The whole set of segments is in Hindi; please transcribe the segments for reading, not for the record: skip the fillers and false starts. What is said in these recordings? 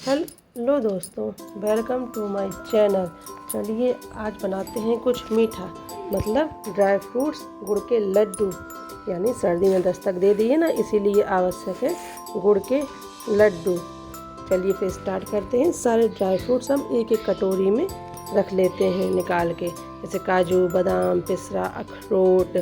हेलो दोस्तों, वेलकम टू माय चैनल। चलिए आज बनाते हैं कुछ मीठा, मतलब ड्राई फ्रूट्स गुड़ के लड्डू। यानी सर्दी में दस्तक दे दी है ना, इसीलिए आवश्यक है गुड़ के लड्डू। चलिए फिर स्टार्ट करते हैं। सारे ड्राई फ्रूट्स हम एक एक कटोरी में रख लेते हैं निकाल के, जैसे काजू, बादाम, पिस्ता, अखरोट,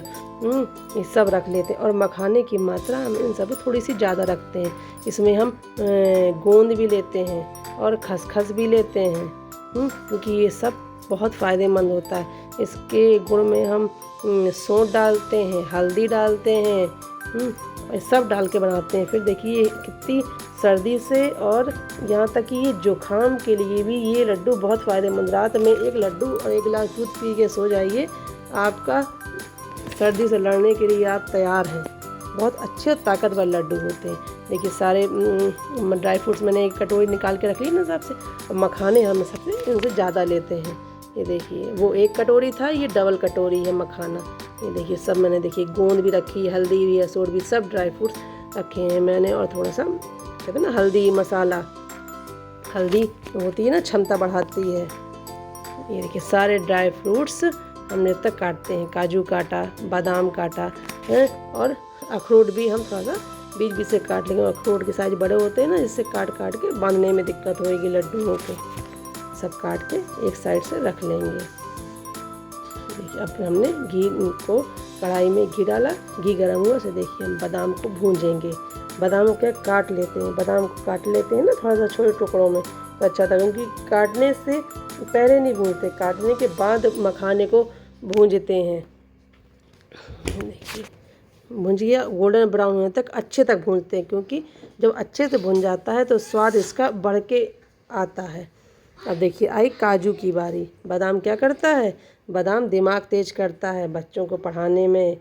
ये सब रख लेते हैं। और मखाने की मात्रा हम इन सब थोड़ी सी ज़्यादा रखते हैं। इसमें हम गोंद भी लेते हैं और खसखस भी लेते हैं, क्योंकि ये सब बहुत फ़ायदेमंद होता है। इसके गुड़ में हम सौंठ डालते हैं, हल्दी डालते हैं, और सब डाल के बनाते हैं। फिर देखिए कितनी सर्दी से और यहाँ तक कि ये जुकाम के लिए भी ये लड्डू बहुत फ़ायदेमंद। रात में एक लड्डू और एक गिलास दूध पी के सो जाइए, आपका सर्दी से लड़ने के लिए आप तैयार हैं। बहुत अच्छे और ताकतवर लड्डू होते हैं। देखिए सारे ड्राई फ्रूट्स मैंने एक कटोरी निकाल के रख ली ना हिसाब से, और मखाने हम सबसे इनसे ज़्यादा लेते हैं। ये देखिए वो एक कटोरी था, ये डबल कटोरी है मखाना। ये देखिए सब मैंने देखिए गोंद भी रखी है, हल्दी भी, अखरोट भी, सब ड्राई फ्रूट्स रखे हैं मैंने। और थोड़ा सा कहते हैं ना हल्दी मसाला, हल्दी होती है ना, क्षमता बढ़ाती है। ये देखिए सारे ड्राई फ्रूट्स हमने तक काटते हैं। काजू काटा, बादाम काटा है, और अखरोट भी हम थोड़ा सा बीच बीच से काट लेंगे। अखरोट के साइज बड़े होते हैं ना, जिससे काट काट के बांधने में दिक्कत होगी लड्डुओं के। सब काट के एक साइड से रख लेंगे। देखिए अब हमने घी को कढ़ाई में घी डाला, घी गर्म हुआ से देखिए हम बादाम को भूंजेंगे। बादाम को काट लेते हैं, बादाम को काट लेते हैं ना थोड़ा सा छोटे टुकड़ों में, तो अच्छा था। क्योंकि काटने से पहले नहीं भूनते, काटने के बाद मखाने को भूंजते हैं। देखिए भुंज गया, गोल्डन ब्राउन होने तक अच्छे तक भूनते हैं, क्योंकि जब अच्छे से भुन जाता है तो स्वाद इसका बढ़ के आता है। अब देखिए आई काजू की बारी। बादाम क्या करता है? बादाम दिमाग तेज करता है, बच्चों को पढ़ाने में,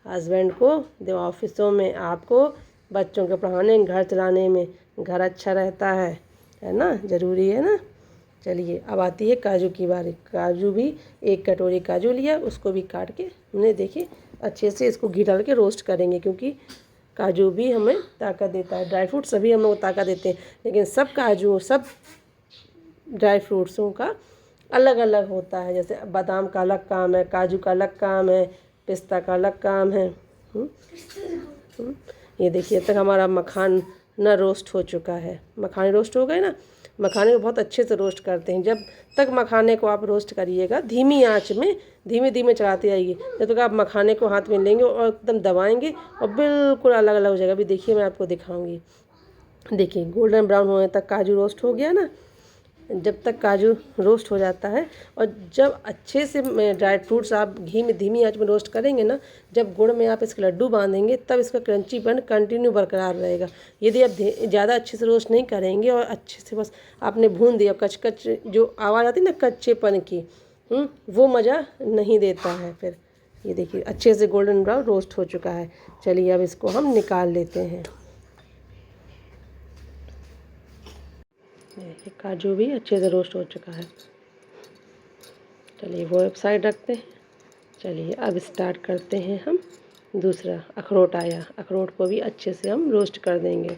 हस्बैंड को ऑफिसों में, आपको बच्चों को पढ़ाने, घर चलाने में। घर अच्छा रहता है ना, ज़रूरी है ना। चलिए अब आती है काजू की बारी। काजू भी एक कटोरी काजू लिया, उसको भी काट के हमने देखिए अच्छे से इसको घी डाल के रोस्ट करेंगे, क्योंकि काजू भी हमें ताकत देता है। ड्राई फ्रूट सभी हम लोग ताकत देते हैं, लेकिन सब काजू, सब ड्राई फ्रूट्सों का अलग अलग होता है। जैसे बादाम का अलग काम है, काजू का अलग काम है, पिस्ता का अलग काम है। ये देखिए तक हमारा मखाना रोस्ट हो चुका है। मखाने रोस्ट हो गए ना। मखाने को बहुत अच्छे से रोस्ट करते हैं। जब तक मखाने को आप रोस्ट करिएगा धीमी आंच में, धीमे धीमे चलाते आइए, जब तक आप मखाने को हाथ में लेंगे और एकदम दबाएंगे और बिल्कुल अलग अलग हो जाएगा। अभी देखिए मैं आपको दिखाऊंगी। देखिए गोल्डन ब्राउन होने तक काजू रोस्ट हो गया ना। जब तक काजू रोस्ट हो जाता है, और जब अच्छे से ड्राई फ्रूट्स आप घी में धीमी आंच में रोस्ट करेंगे ना, जब गुड़ में आप इसके लड्डू बांधेंगे, तब इसका क्रंचीपन कंटिन्यू बरकरार रहेगा। यदि आप ज़्यादा अच्छे से रोस्ट नहीं करेंगे और अच्छे से बस आपने भून दिया, कच कच जो आवाज़ आती है ना कच्चेपन की, वो मज़ा नहीं देता है फिर। ये देखिए अच्छे से गोल्डन ब्राउन रोस्ट हो चुका है। चलिए अब इसको हम निकाल लेते हैं। देखिए काजू भी अच्छे से रोस्ट हो चुका है। चलिए वो एक साइड रखते हैं। चलिए अब स्टार्ट करते हैं हम दूसरा। अखरोट आया, अखरोट को भी अच्छे से हम रोस्ट कर देंगे।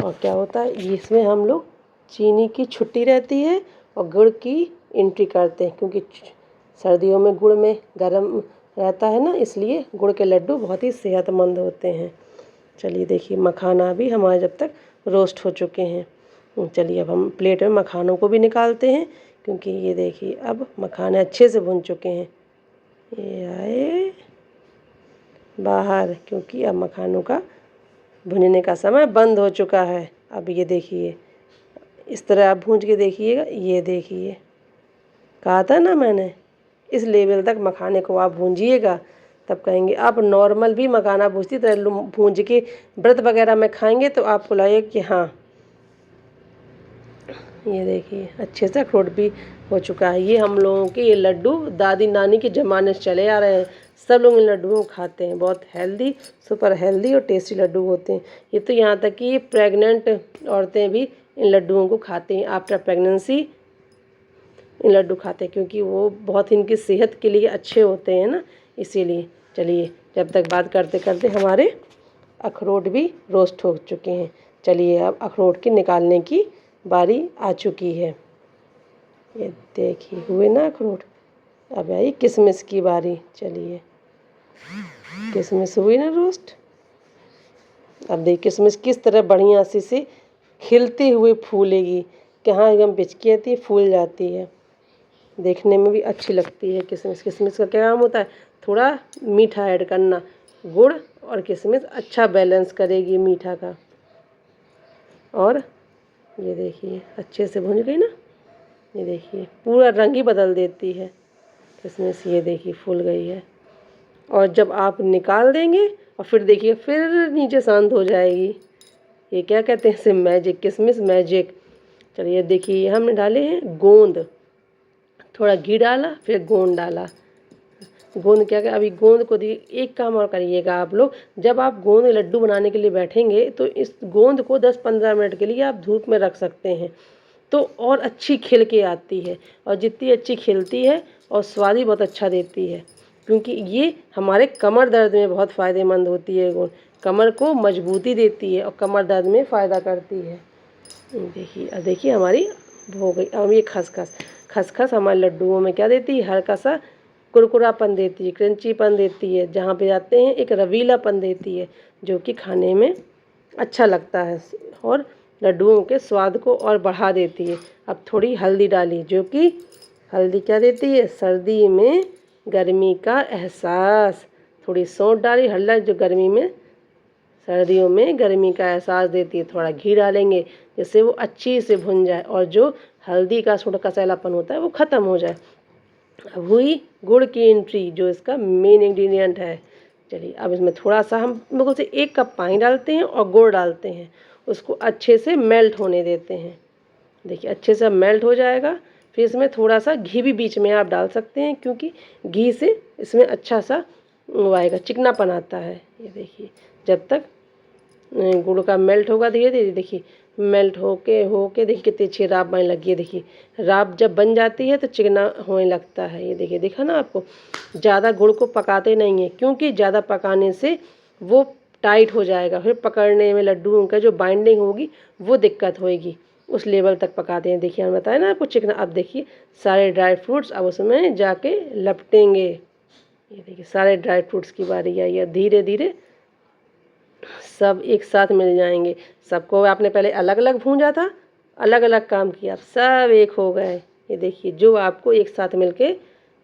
और क्या होता है, इसमें हम लोग चीनी की छुट्टी रहती है और गुड़ की एंट्री करते हैं, क्योंकि सर्दियों में गुड़ में गर्म रहता है ना, इसलिए गुड़ के लड्डू बहुत ही सेहतमंद होते हैं। चलिए देखिए मखाना भी हमारे जब तक रोस्ट हो चुके हैं। चलिए अब हम प्लेट में मखानों को भी निकालते हैं, क्योंकि ये देखिए अब मखाने अच्छे से भुन चुके हैं। ये आए बाहर, क्योंकि अब मखानों का भुनने का समय बंद हो चुका है। अब ये देखिए इस तरह आप भूंज के देखिएगा। ये देखिए कहा था ना मैंने, इस लेवल तक मखाने को आप भूंजिएगा, तब कहेंगे आप नॉर्मल भी मखाना भूंजती तरह भूंज के व्रत वगैरह में खाएंगे तो आपको लगेगा कि हाँ। ये देखिए अच्छे से अखरोट भी हो चुका है। ये हम लोगों के ये लड्डू दादी नानी के ज़माने से चले आ रहे हैं। सब लोग इन लड्डुओं को खाते हैं। बहुत हेल्दी, सुपर हेल्दी और टेस्टी लड्डू होते हैं। ये तो यहाँ तक कि प्रेग्नेंट औरतें भी इन लड्डुओं को खाती हैं। आफ्टर प्रेगनेंसी इन लड्डू खाते हैं, क्योंकि वो बहुत इनकी सेहत के लिए अच्छे होते हैं ना, इसीलिए। चलिए जब तक बात करते करते हमारे अखरोट भी रोस्ट हो चुके हैं। चलिए अब अखरोट के निकालने की बारी आ चुकी है। ये देखिए हुए ना अखरोट। अब आई किशमिश की बारी। चलिए किशमिश हुई ना रोस्ट। अब देखिए किशमिश किस तरह बढ़िया से खिलते हुए फूलेगी। कहाँ एकदम बिचकी आती है, फूल जाती है, देखने में भी अच्छी लगती है किशमिश। किशमिश का क्या काम होता है, थोड़ा मीठा ऐड करना। गुड़ और किशमिश अच्छा बैलेंस करेगी मीठा का। और ये देखिए अच्छे से भुन गई ना। ये देखिए पूरा रंग ही बदल देती है किशमिश। ये देखिए फूल गई है। और जब आप निकाल देंगे और फिर देखिए फिर नीचे शांत हो जाएगी। ये क्या कहते हैं इसे, मैजिक, किशमिश मैजिक। चलिए देखिए हमने डाले हैं गोंद, थोड़ा घी डाला फिर गोंद डाला। गोंद क्या क्या, अभी गोंद को देखिए। एक काम और करिएगा आप लोग, जब आप गोंद लड्डू बनाने के लिए बैठेंगे तो इस गोंद को 10-15 मिनट के लिए आप धूप में रख सकते हैं, तो और अच्छी खिल के आती है। और जितनी अच्छी खिलती है और स्वाद भी बहुत अच्छा देती है, क्योंकि ये हमारे कमर दर्द में बहुत फ़ायदेमंद होती है। गोंद कमर को मजबूती देती है और कमर दर्द में फ़ायदा करती है। देखिए अब देखिए हमारी हो गई। अब ये खसखस, खसखस हमारे लड्डुओं में क्या देती है, हल्का सा कुरकुरापन देती है, क्रंचीपन देती है। जहाँ पे जाते हैं एक रवीलापन देती है, जो कि खाने में अच्छा लगता है और लड्डुओं के स्वाद को और बढ़ा देती है। अब थोड़ी हल्दी डाली, जो कि हल्दी क्या देती है, सर्दी में गर्मी का एहसास। थोड़ी सौंठ डाली, हल्दी जो गर्मी में, सर्दियों में गर्मी का एहसास देती है। थोड़ा घी डालेंगे जिससे वो अच्छी से भुन जाए और जो हल्दी का थोड़ा कसैलापन होता है वो ख़त्म हो जाए। अब हुई गुड़ की एंट्री, जो इसका मेन इंग्रेडिएंट है। चलिए अब इसमें थोड़ा सा हम बिल्कुल से 1 कप पानी डालते हैं और गुड़ डालते हैं, उसको अच्छे से मेल्ट होने देते हैं। देखिए अच्छे से मेल्ट हो जाएगा। फिर इसमें थोड़ा सा घी भी बीच में आप डाल सकते हैं, क्योंकि घी से इसमें अच्छा सा वो आएगा, चिकनापन आता है। ये देखिए जब तक गुड़ का मेल्ट होगा धीरे धीरे, देखिए मेल्ट होके देखिए कितनी अच्छी राब बनने लगी है। देखिए राब जब बन जाती है तो चिकना होने लगता है। ये देखिए दिखा ना आपको। ज़्यादा गुड़ को पकाते नहीं हैं, क्योंकि ज़्यादा पकाने से वो टाइट हो जाएगा, फिर पकड़ने में लड्डुओं का जो बाइंडिंग होगी वो दिक्कत होएगी। उस लेवल तक पकाते हैं। देखिए हमने बताया ना आपको चिकना। अब देखिए सारे ड्राई फ्रूट्स अब उसमें जाके लपटेंगे। ये देखिए सारे ड्राई फ्रूट्स की बारी आई है। धीरे धीरे सब एक साथ मिल जाएंगे। सबको आपने पहले अलग अलग भूंजा था, अलग अलग काम किया, सब एक हो गए। ये देखिए जो आपको एक साथ मिलके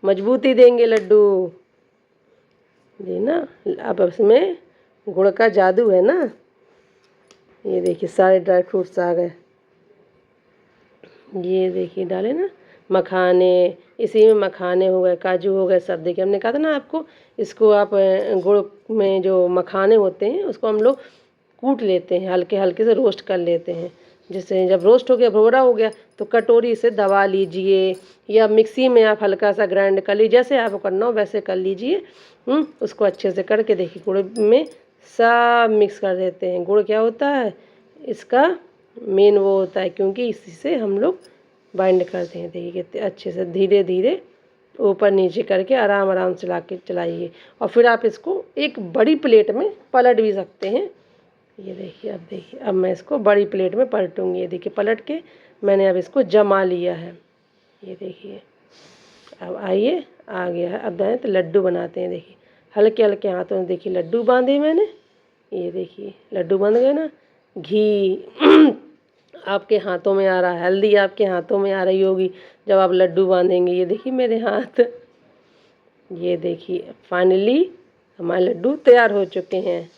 मजबूती देंगे लड्डू। ये ना अब इसमें गुड़ का जादू है ना। ये देखिए सारे ड्राई फ्रूट्स आ गए। ये देखिए डाले ना मखाने, इसी में मखाने हो गए, काजू हो गए, सब। देखिए हमने कहा था ना आपको, इसको आप गुड़ में जो मखाने होते हैं उसको हम लोग कूट लेते हैं, हल्के हल्के से रोस्ट कर लेते हैं। जिससे जब रोस्ट हो गया, भुरभुरा हो गया, तो कटोरी से दबा लीजिए या मिक्सी में आप हल्का सा ग्राइंड कर लीजिए, जैसे आपको करना हो वैसे कर लीजिए। उसको अच्छे से करके देखिए गुड़ में सब मिक्स कर देते हैं। गुड़ क्या होता है, इसका मेन वो होता है, क्योंकि इसी से हम लोग बाइंड करते हैं। देखिए कितने अच्छे से धीरे धीरे ऊपर नीचे करके आराम आराम से ला के चलाइए। और फिर आप इसको एक बड़ी प्लेट में पलट भी सकते हैं। ये देखिए अब मैं इसको बड़ी प्लेट में पलटूँगी। ये देखिए पलट के मैंने अब इसको जमा लिया है। ये देखिए अब आइए आ गया है। अब दाएँ तो लड्डू बनाते हैं। देखिए हल्के हल्के हाथों में देखिए लड्डू बांधे मैंने। ये देखिए लड्डू बन गए ना। घी आपके हाथों में आ रहा है, हल्दी आपके हाथों में आ रही होगी जब आप लड्डू बांधेंगे। ये देखिए मेरे हाथ। ये देखिए फाइनली हमारे लड्डू तैयार हो चुके हैं।